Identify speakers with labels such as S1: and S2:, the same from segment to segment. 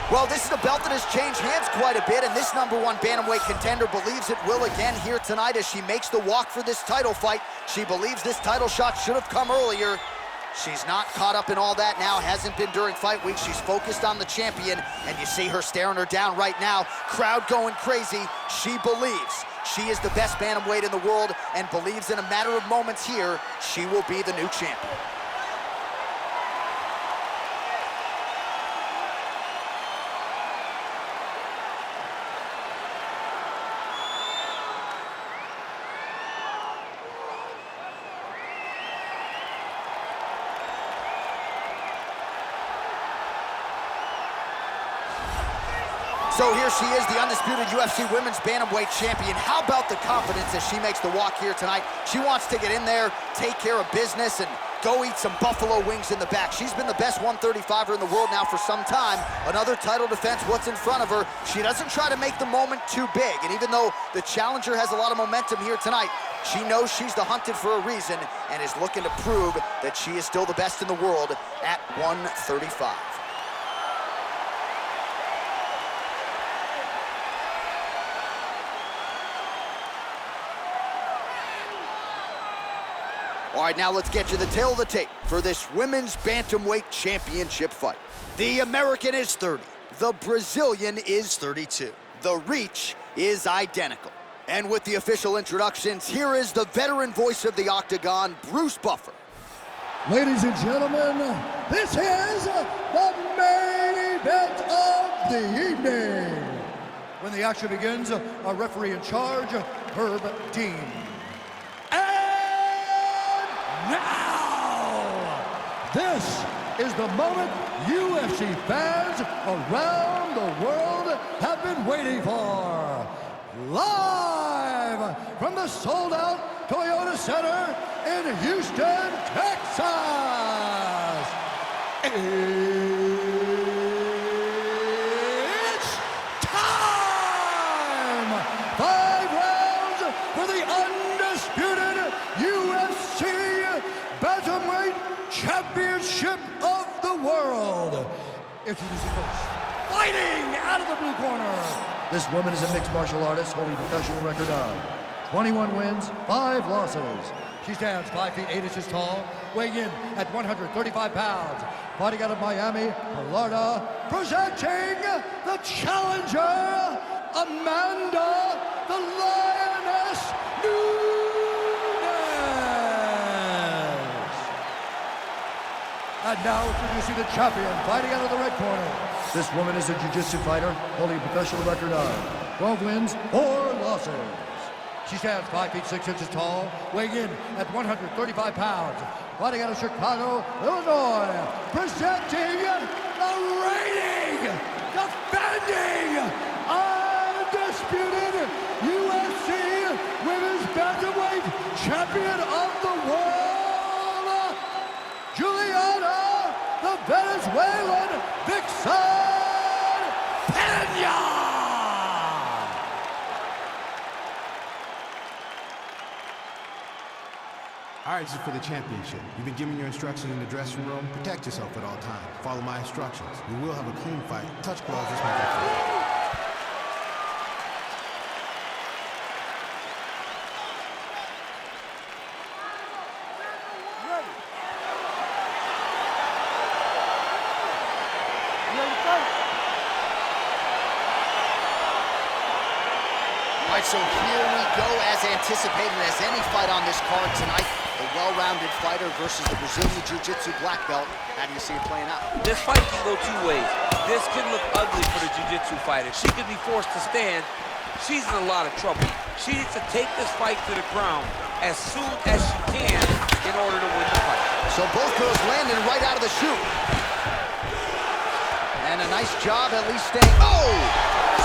S1: Well, this is a belt that has changed hands quite a bit, and this #1 bantamweight contender believes it will again here tonight as she makes the walk for this title fight. She believes this title shot should have come earlier. She's not caught up in all that now, hasn't been during fight week. She's focused on the champion, and you see her staring her down right now. Crowd going crazy. She believes she is the best bantamweight in the world and believes in a matter of moments here, she will be the new champion. So here she is, the undisputed UFC Women's Bantamweight Champion. How about the confidence as she makes the walk here tonight? She wants to get in there, take care of business, and go eat some buffalo wings in the back. She's been the best 135er in the world now for some time. Another title defense, what's in front of her? She doesn't try to make the moment too big. And even though the challenger has a lot of momentum here tonight, she knows she's the hunted for a reason and is looking to prove that she is still the best in the world at 135. All right, now let's get you the tail of the tape for this Women's Bantamweight Championship fight. The American is 30. The Brazilian is 32. The reach is identical. And with the official introductions, here is the veteran voice of the Octagon, Bruce Buffer.
S2: Ladies and gentlemen, this is the main event of the evening. When the action begins, our referee in charge, Herb Dean. Now, this is the moment UFC fans around the world have been waiting for. Live from the sold-out Toyota Center in Houston, Texas. It's time! 5 rounds for the undisputed UFC Bantamweight Championship of the world. Introducing first, fighting out of the blue corner. This woman is a mixed martial artist holding a professional record of 21 wins, 5 losses. She stands 5 feet 8 inches tall, weighing in at 135 pounds. Fighting out of Miami, Florida, presenting the challenger, Amanda the Lioness Nunez. And now introducing the champion, fighting out of the red corner. This woman is a jiu-jitsu fighter, holding a professional record of 12 wins, 4 losses. She stands 5 feet 6 inches tall, weighing in at 135 pounds. Fighting out of Chicago, Illinois, presenting the reigning, defending, undisputed UFC Women's Bantamweight Champion of the world, Julianna, the Venezuelan Vixen Pena!
S3: All right, this is for the championship. You've been given your instructions in the dressing room. Protect yourself at all times. Follow my instructions. You will have a clean fight. Touch gloves, just make it clean.
S1: All right, so here we go, as anticipated as any fight on this card tonight. A well-rounded fighter versus the Brazilian Jiu-Jitsu black belt. How do you see it playing out?
S4: This fight can go 2 ways. This can look ugly for the Jiu-Jitsu fighter. She could be forced to stand. She's in a lot of trouble. She needs to take this fight to the ground as soon as she can in order to win the fight.
S1: So both girls landing right out of the chute. And a nice job at least staying. Oh!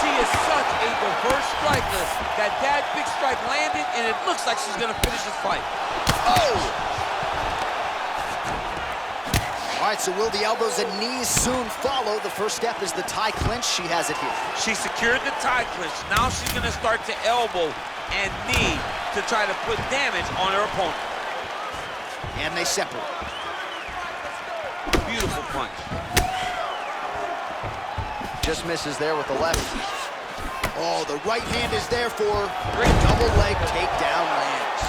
S4: She is such a diverse striker that big strike landed, and it looks like she's gonna finish this fight.
S1: Oh! All right, so will the elbows and knees soon follow? The first step is the tie clinch. She has it here.
S4: She secured the tie clinch. Now she's gonna start to elbow and knee to try to put damage on her opponent.
S1: And they separate.
S4: Beautiful punch.
S1: Just misses there with the left. Oh, the right hand is there for great double leg takedown lands.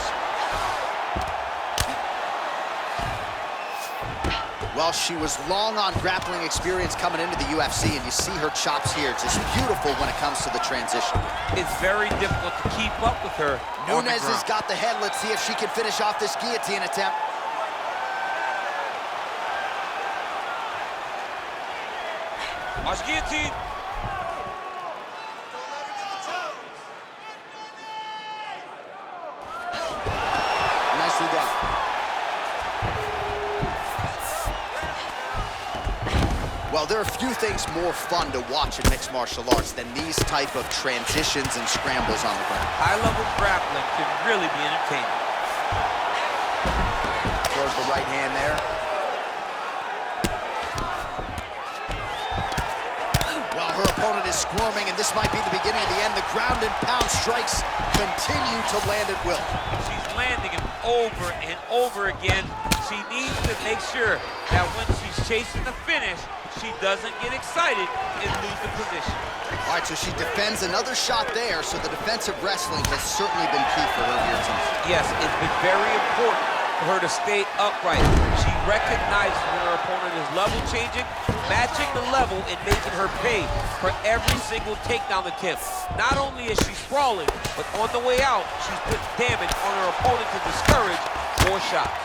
S1: Well, she was long on grappling experience coming into the UFC, and you see her chops here. Just beautiful when it comes to the transition.
S4: It's very difficult to keep up with her.
S1: Nunes has got the head. Let's see if she can finish off this guillotine attempt.
S4: Watch guillotine.
S1: Nicely done. Well, there are few things more fun to watch in mixed martial arts than these type of transitions and scrambles on the ground.
S4: High-level grappling can really be entertaining.
S1: Throws the right hand there. Well, her opponent is squirming, and this might be the beginning of the end. The ground and pound strikes continue to land at will.
S4: She's landing them over and over again. She needs to make sure that when she's chasing the finish, she doesn't get excited and lose the position.
S1: All right, so she defends another shot there, so the defensive wrestling has certainly been key for her here tonight.
S4: Yes, it's been very important for her to stay upright. She recognizes when her opponent is level changing, matching the level and making her pay for every single takedown attempt. Not only is she sprawling, but on the way out, she's putting damage on her opponent to discourage more shots.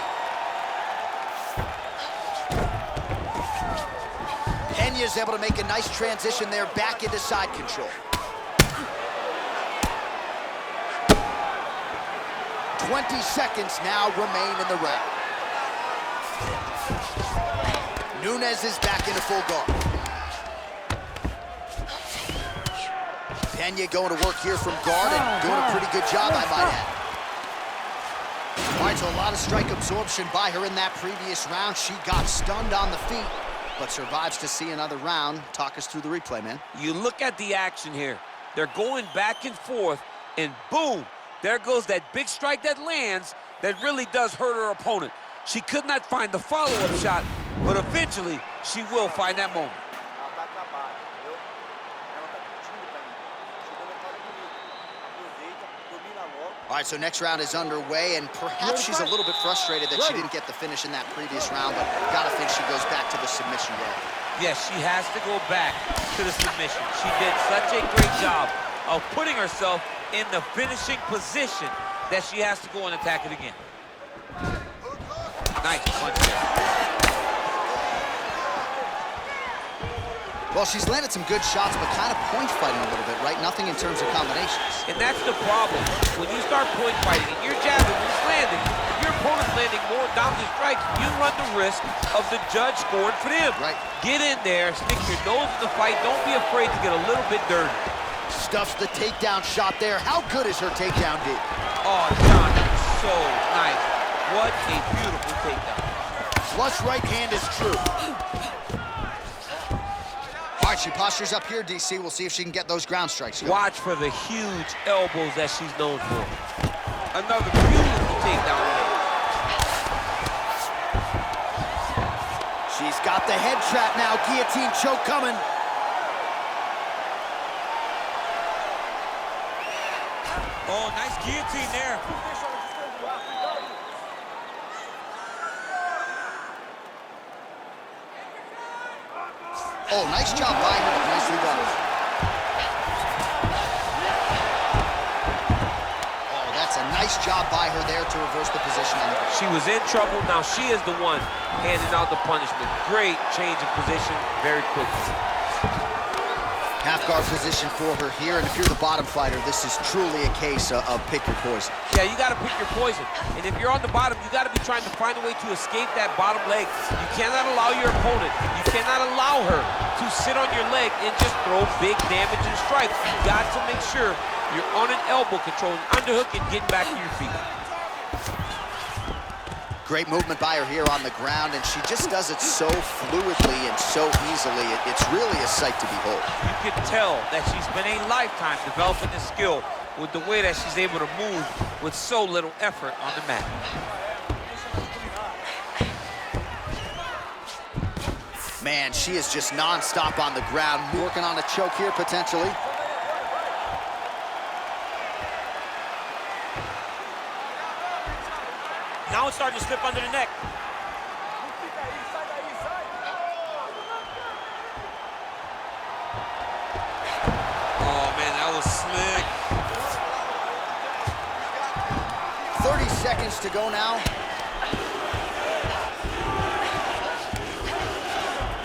S1: Penya's able to make a nice transition there back into side control. 20 seconds now remain in the round. Nunes is back into full guard. Pena going to work here from guard and doing a pretty good job, I might add. All right, so a lot of strike absorption by her in that previous round. She got stunned on the feet, but survives to see another round. Talk us through the replay, man.
S4: You look at the action here. They're going back and forth, and boom, there goes that big strike that lands that really does hurt her opponent. She could not find the follow-up shot, but eventually she will find that moment.
S1: All right, so next round is underway, and perhaps she's a little bit frustrated that she didn't get the finish in that previous round, but gotta think she goes back to the submission role.
S4: Yes, she has to go back to the submission. She did such a great job of putting herself in the finishing position that she has to go and attack it again. Nice punch there.
S1: Well, she's landed some good shots, but kind of point fighting a little bit, right? Nothing in terms of combinations.
S4: And that's the problem. When you start point fighting and you're jabbing, when it's landing, if your opponent's landing more dominant strikes, you run the risk of the judge scoring for them.
S1: Right.
S4: Get in there, stick your nose in the fight. Don't be afraid to get a little bit dirty.
S1: Stuffs the takedown shot there. How good is her takedown, D?
S4: Oh, John, so nice. What a beautiful takedown.
S1: Flush right hand is true. All right, she postures up here, DC. We'll see if she can get those ground strikes going.
S4: Watch for the huge elbows that she's known for. Another beautiful takedown there.
S1: She's got the head trap now. Guillotine choke coming.
S4: Oh, nice guillotine there.
S1: Oh, nice job by her. Nicely done. Oh, that's a nice job by her there to reverse the position on the ground.
S4: She was in trouble. Now she is the one handing out the punishment. Great change of position very quickly.
S1: Half guard position for her here, and if you're the bottom fighter, this is truly a case of pick your poison.
S4: Yeah, you got to pick your poison. And if you're on the bottom, you got to be trying to find a way to escape that bottom leg. You cannot allow your opponent, you cannot allow her to sit on your leg and just throw big damage and strikes. You got to make sure you're on an elbow controlling underhook and getting back to your feet.
S1: Great movement by her here on the ground, and she just does it so fluidly and so easily. It's really a sight to behold.
S4: You can tell that she's been a lifetime developing this skill with the way that she's able to move with so little effort on the mat.
S1: Man, she is just non-stop on the ground, working on a choke here, potentially.
S5: Now it's starting to slip under the neck.
S4: Oh, man, that was slick.
S1: 30 seconds to go now.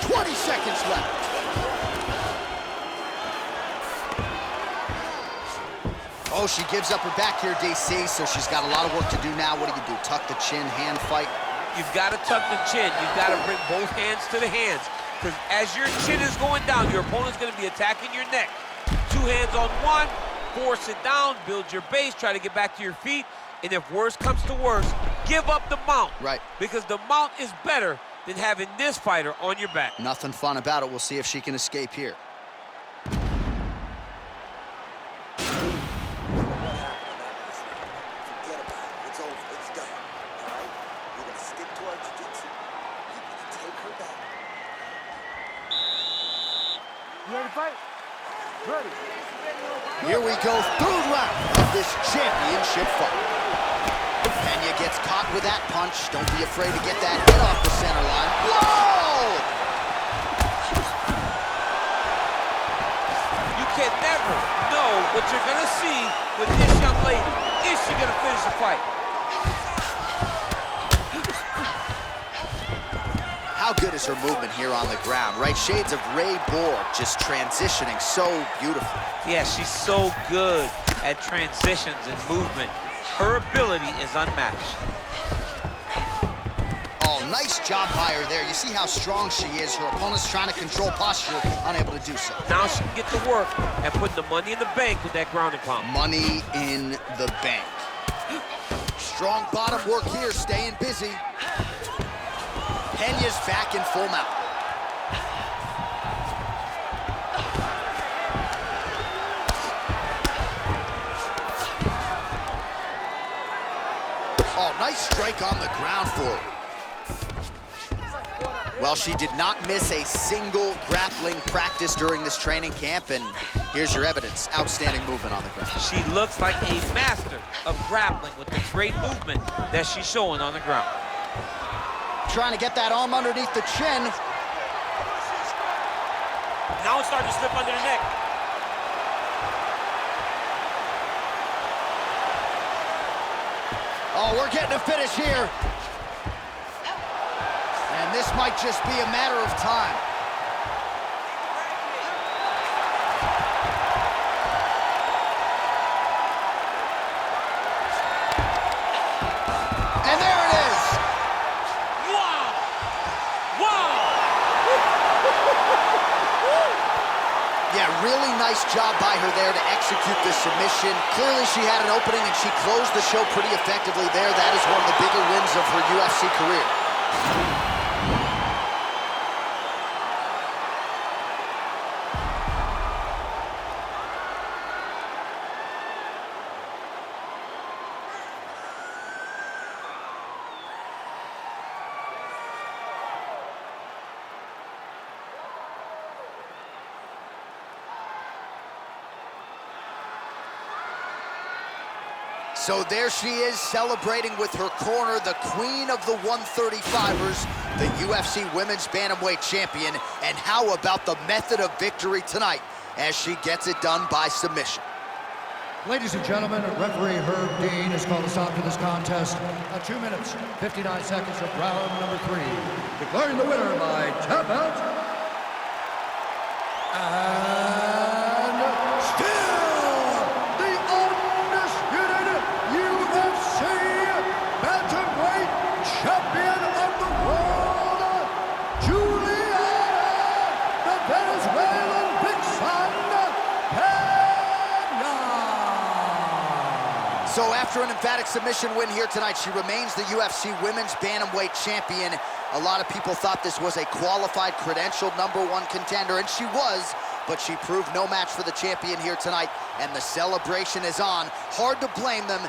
S1: 20 seconds left. Oh, she gives up her back here, DC, so she's got a lot of work to do now. What do? Tuck the chin, hand fight?
S4: You've got to tuck the chin. You've got to bring both hands to the hands. Because as your chin is going down, your opponent's going to be attacking your neck. Two hands on one, force it down, build your base, try to get back to your feet. And if worse comes to worse, give up the mount.
S1: Right. Because
S4: the mount is better than having this fighter on your back.
S1: Nothing fun about it. We'll see if she can escape here. Here we go, third round of this championship fight. Pena gets caught with that punch. Don't be afraid to get that hit off the center line. Whoa!
S4: You can never know what you're gonna see with this young lady. Is she gonna finish the fight?
S1: How good is her movement here on the ground, right? Shades of Ray Borg, just transitioning so beautifully.
S4: Yeah, she's so good at transitions and movement. Her ability is unmatched.
S1: Oh, nice job by her there. You see how strong she is. Her opponent's trying to control posture, unable to do so.
S4: Now she can get to work and put the money in the bank with that ground and pound.
S1: Money in the bank. Strong bottom work here, staying busy. Pena's back in full mount. Oh, nice strike on the ground for her. Well, she did not miss a single grappling practice during this training camp, and here's your evidence. Outstanding movement on the ground.
S4: She looks like a master of grappling with the great movement that she's showing on the ground.
S1: Trying to get that arm underneath the chin.
S5: Now it's starting to slip under the neck.
S1: Oh, we're getting a finish here. And this might just be a matter of time. And there it is.
S5: Wow! Wow!
S1: Yeah, really nice job by her there to execute the submission. Clearly she had an opening and she closed the show pretty effectively there. That is one of the bigger wins of her UFC career. So there she is, celebrating with her corner, the queen of the 135ers, the UFC Women's Bantamweight Champion. And how about the method of victory tonight as she gets it done by submission?
S2: Ladies and gentlemen, referee Herb Dean has called a stop to this contest at 2 minutes, 59 seconds of round number 3. Declaring the winner by tap out. And still the undisputed UFC Bantamweight Champion of the world, Julianna, the Venezuelan Vixen, Pena.
S1: So after an emphatic submission win here tonight, she remains the UFC Women's Bantamweight Champion. A lot of people thought this was a qualified, credentialed #1 contender, and she was, but she proved no match for the champion here tonight, and the celebration is on. Hard to blame them.